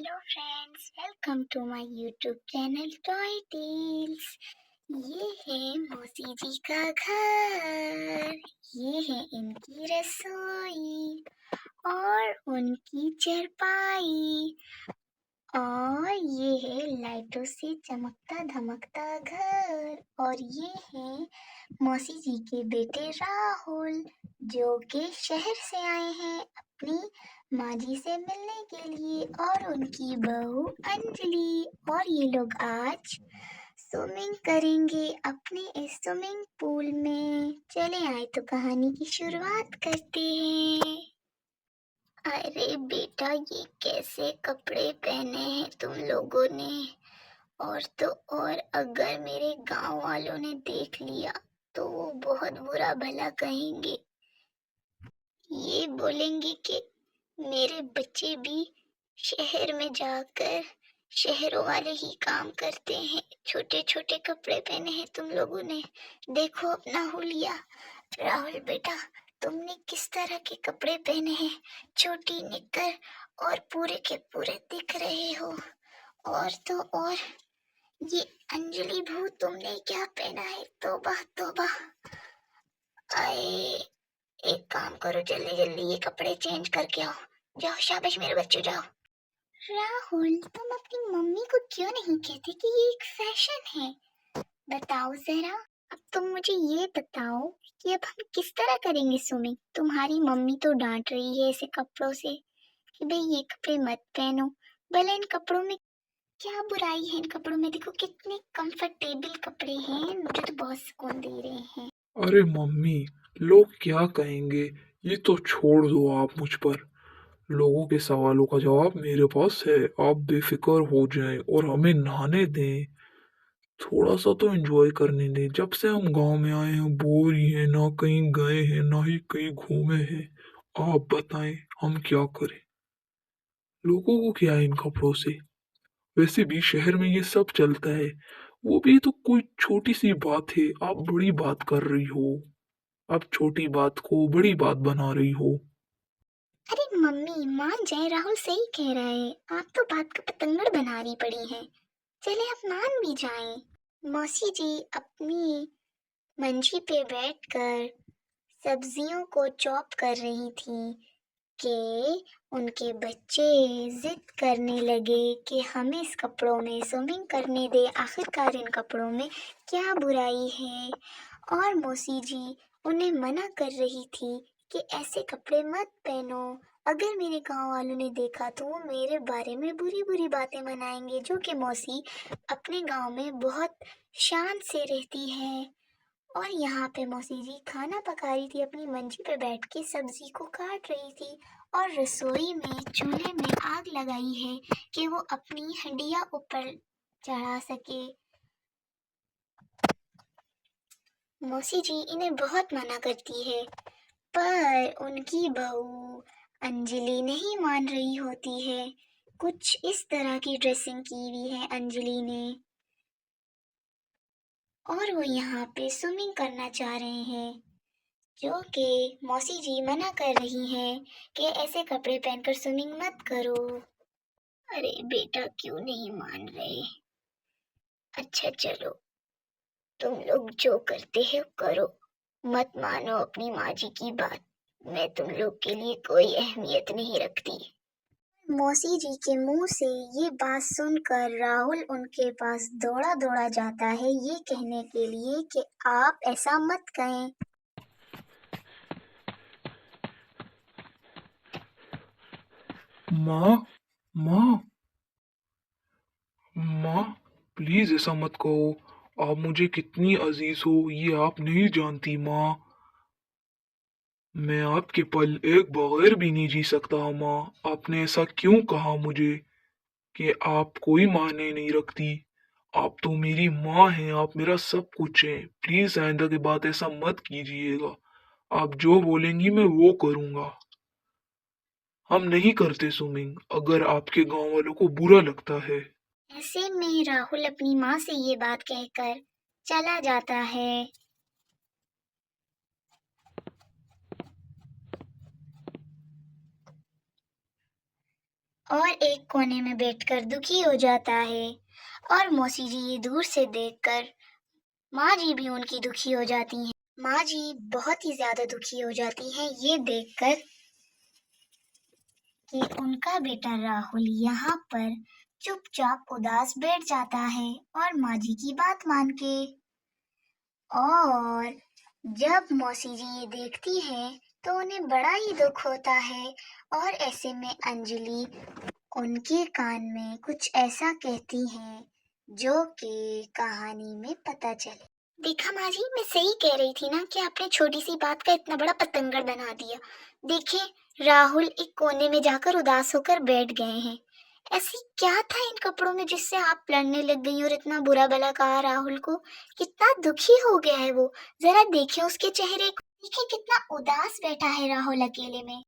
Hello friends, welcome to my YouTube channel toy tales. ये है मौसी जी का घर, ये है इनकी रसोई और उनकी चारपाई, और ये है लाइटों से चमकता धमकता घर। और ये है मौसी जी के बेटे राहुल, जो कि शहर से आए हैं अपनी माँ जी से मिलने के लिए, और उनकी बहू अंजलि। और ये लोग आज स्विमिंग करेंगे अपने इस स्विमिंग पूल में। चले आए तो कहानी की शुरुआत करते हैं। अरे बेटा, ये कैसे कपड़े पहने हैं तुम लोगों ने? और तो और अगर मेरे गांव वालों ने देख लिया तो वो बहुत बुरा भला कहेंगे। ये बोलेंगे कि मेरे बच्चे भी शहर में जाकर शहरों वाले ही काम करते हैं। छोटे छोटे कपड़े पहने हैं तुम लोगों ने। देखो अपना हुलिया। राहुल बेटा, तुमने किस तरह के कपड़े पहने हैं? छोटी निक्कर और पूरे के पूरे दिख रहे हो। और तो और ये अंजलि भू, तुमने क्या पहना है? तौबा तौबा। आए, एक काम करो, जल्दी जल्दी ये कपड़े चेंज करके आओ। जाओ, शाबाश मेरे बच्चों, जाओ। राहुल, तुम अपनी मम्मी को क्यों नहीं कहते कि ये एक फैशन है? बताओ जरा। अब तुम मुझे ये बताओ कि अब हम किस तरह करेंगे स्विमिंग? तुम्हारी मम्मी तो डांट रही है ऐसे कपड़ों से कि भाई ये कपड़े मत पहनो। भले इन कपड़ों में क्या बुराई है? इन कपड़ों में देखो कितने कंफर्टेबल कपड़े हैं, मुझे तो बहुत सुकून दे रहे हैं। अरे मम्मी, लोग क्या कहेंगे ये तो छोड़ दो आप मुझ पर। लोगों के सवालों का जवाब मेरे पास है। आप बेफिक्र हो जाएं और हमें नहाने दें। थोड़ा सा तो एंजॉय करने दें। जब से हम गांव में आए हैं बोर ही हैं, ना कहीं गए हैं ना ही कहीं घूमे हैं। आप बताएं हम क्या करें। लोगों को क्या है इन कपड़ों से? वैसे भी शहर में ये सब चलता है। वो भी तो कोई छोटी सी बात है, आप बड़ी बात कर रही हो। आप छोटी बात को बड़ी बात बना रही हो। अरे मम्मी, मान जाए, राहुल सही कह रहा है। आप तो बात का पतंगड़ बना रही पड़ी हैं। चले आप मान भी जाएं। मौसी जी अपनी मंजी पे बैठकर सब्जियों को चॉप कर रही थी कि उनके बच्चे जिद करने लगे कि हमें इस कपड़ों में स्विमिंग करने दे। आखिरकार इन कपड़ों में क्या बुराई है? और मौसी जी उन्हें मना कर रही थी कि ऐसे कपड़े मत पहनो। अगर मेरे गांव वालों ने देखा तो वो मेरे बारे में बुरी बुरी बातें मनाएंगे, जो कि मौसी अपने गांव में बहुत शान से रहती है। और यहाँ पे मौसी जी खाना पका रही थी, अपनी मंजी पे बैठ के सब्जी को काट रही थी, और रसोई में चूल्हे में आग लगाई है कि वो अपनी हंडिया ऊपर चढ़ा सके। मौसी जी इन्हें बहुत मना करती है, पर उनकी बहू अंजलि नहीं मान रही होती है। कुछ इस तरह की ड्रेसिंग की हुई है अंजलि ने, और वो यहाँ पे स्विमिंग करना चाह रहे हैं, जो कि मौसी जी मना कर रही हैं कि ऐसे कपड़े पहनकर स्विमिंग मत करो। अरे बेटा, क्यों नहीं मान रहे? अच्छा चलो, तुम लोग जो करते हो करो, मत मानो अपनी माँ जी की बात। मैं तुम लोग के लिए कोई अहमियत नहीं रखती। मौसी जी के मुंह से ये बात सुनकर राहुल उनके पास दौड़ा दौड़ा जाता है, ये कहने के लिए कि आप ऐसा मत कहें। माँ, माँ, माँ, प्लीज ऐसा मत कहो। आप मुझे कितनी अजीज हो ये आप नहीं जानती माँ। मैं आपके पल एक बगैर भी नहीं जी सकता माँ। आपने ऐसा क्यों कहा मुझे कि आप कोई मायने नहीं रखती? आप तो मेरी माँ हैं, आप मेरा सब कुछ हैं। प्लीज आइंदा के बाद ऐसा मत कीजिएगा। आप जो बोलेंगी मैं वो करूँगा। हम नहीं करते स्विमिंग, अगर आपके गांव वालों को बुरा लगता है। ऐसे में राहुल अपनी माँ से ये बात कहकर चला जाता है। और एक कोने में बैठकर दुखी हो जाता है। और मौसी जी ये दूर से देखकर माँ जी भी उनकी दुखी हो जाती हैं। माँ जी बहुत ही ज्यादा दुखी हो जाती हैं ये देखकर कि उनका बेटा राहुल यहाँ पर चुपचाप उदास बैठ जाता है और माँ जी की बात मान के। और जब मौसी जी ये देखती है तो उन्हें बड़ा ही दुख होता है। और ऐसे में अंजलि उनके कान में कुछ ऐसा कहती है जो कि कहानी में पता चले। देखा माँ जी, मैं सही कह रही थी ना कि आपने छोटी सी बात का इतना बड़ा पतंगर बना दिया। देखिए, राहुल एक कोने में जाकर उदास होकर बैठ गए हैं। ऐसी क्या था इन कपड़ों में जिससे आप लड़ने लग गई और इतना बुरा भला कहा राहुल को? कितना दुखी हो गया है वो। जरा देखिए उसके चेहरे को, देखिए कितना उदास बैठा है राहुल अकेले में।